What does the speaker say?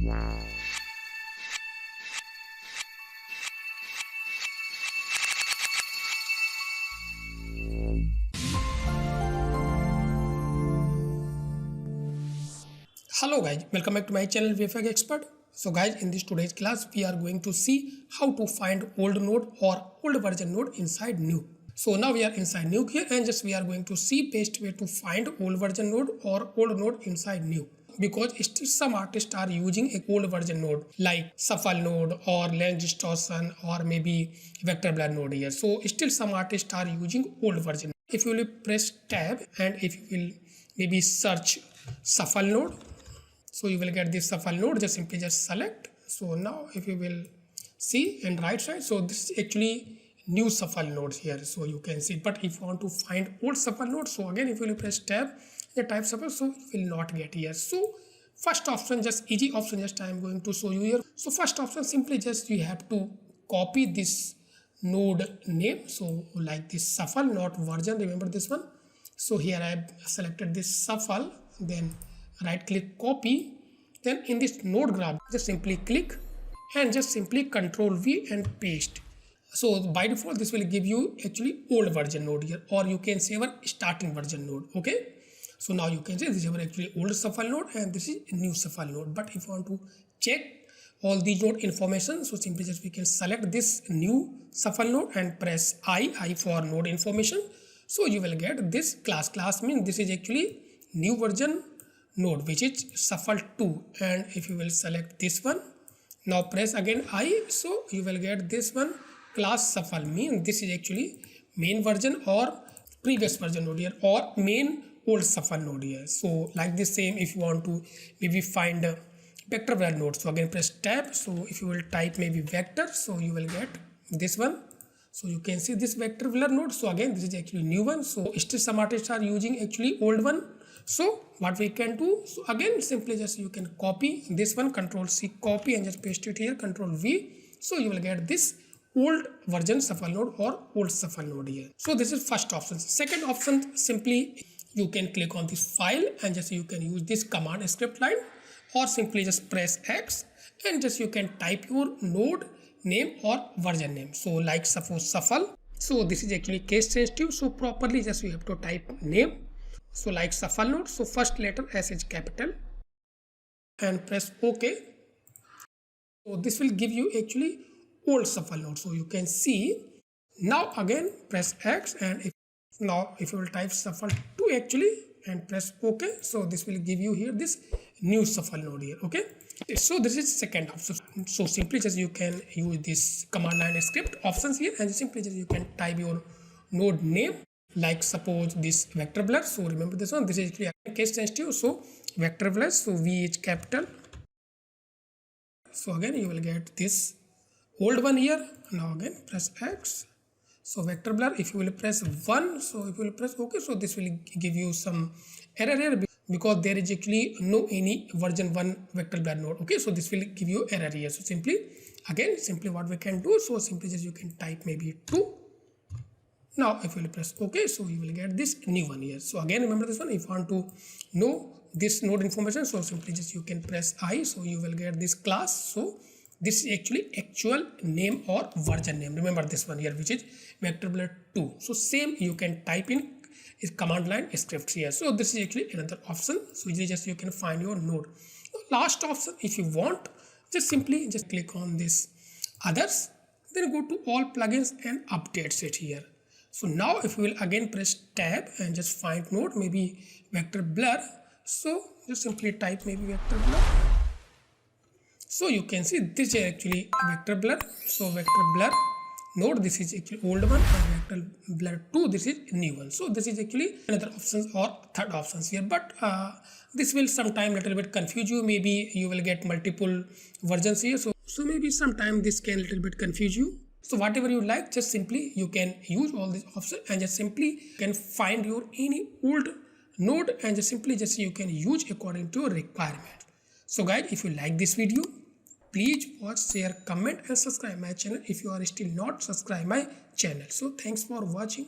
Hello guys, welcome back to my channel VFX Expert. So guys, in this today's class we are going to see how to find old node or old version node inside Nuke. So now we are inside Nuke here, and just we are going to see best way to find old version node or old node inside Nuke. Because still some artists are using a old version node like shuffle node or lens distortion or maybe vector blur node here. So still some artists are using old version. If you will press tab and if you will maybe search shuffle node, so you will get this shuffle node. Just simply just select. So now if you will see in right side, so this is actually new shuffle nodes here, so you can see. But if you want to find old shuffle node, so again if you will press tab, the type shuffle, so you will not get here. So first option, just easy option, just I am going to show you here. So first option, simply just you have to copy this node name, so like this shuffle, not version, remember this one. So here I have selected this shuffle, then right click copy, then in this node graph just simply click and just simply Control V and paste. So by default this will give you actually old version node here, or you can say our starting version node. Okay, so now you can say this is our actually old shuffle node and this is new shuffle node. But if you want to check all these node information, so simply just we can select this new shuffle node and press I for node information. So you will get this class means this is actually new version node which is shuffle 2, and if you will select this one, now press again I, so you will get this one class shuffle means this is actually main version or previous version node here, or main old shuffle node here. So like this same, if you want to maybe find a vector blur node, so again press tab. So if you will type maybe vector, so you will get this one. So you can see this vector blur node. So again this is actually new one. So still some artists are using actually old one. So what we can do, so again simply just you can copy this one, Control C copy, and just paste it here, Control V. So you will get this old version shuffle node or old shuffle node here. So this is first option. Second option, simply you can click on this file and just you can use this command script line, or simply just press X and just you can type your node name or version name. So like suppose shuffle, so this is actually case sensitive, so properly just you have to type name. So like shuffle node, so first letter S is capital and press OK. So this will give you actually old shuffle node. So you can see now again press X, and now if you will type shuffle 2 actually and press OK, so this will give you here this new shuffle node here. Okay, so this is second option. So simply just you can use this command line script options here, and simply just you can type your node name, like suppose this vector blur. So remember this one, this is actually case sensitive, so vector blur, so V is capital. So again you will get this old one here. Now again press X, so vector blur, if you will press 1, so if you will press OK, so this will give you some error here because there is actually no any version 1 vector blur node. Okay, so this will give you error here. So simply what we can do, so simply just you can type maybe 2. Now if you will press OK, so you will get this new one here. So again remember this one, if you want to know this node information, so simply just you can press I, so you will get this class. So this is actually actual name or version name, remember this one here, which is vector blur 2. So same you can type in is command line script here. So this is actually another option. So easily just you can find your node. Now, last option, if you want, just simply just click on this others, then go to all plugins and updates it here. So now if you will again press tab and just find node maybe vector blur, so just simply type maybe vector blur. So you can see this is actually vector blur. So vector blur node, this is actually old one, and vector blur 2, this is new one. So this is actually another options or third options here, but this will sometime little bit confuse you. Maybe you will get multiple versions here, so maybe sometime this can little bit confuse you. So whatever you like, just simply you can use all these options and just simply can find your any old node and just simply just you can use according to your requirement. So guys, if you like this video, please watch, share, comment and subscribe my channel if you are still not subscribed my channel. So thanks for watching.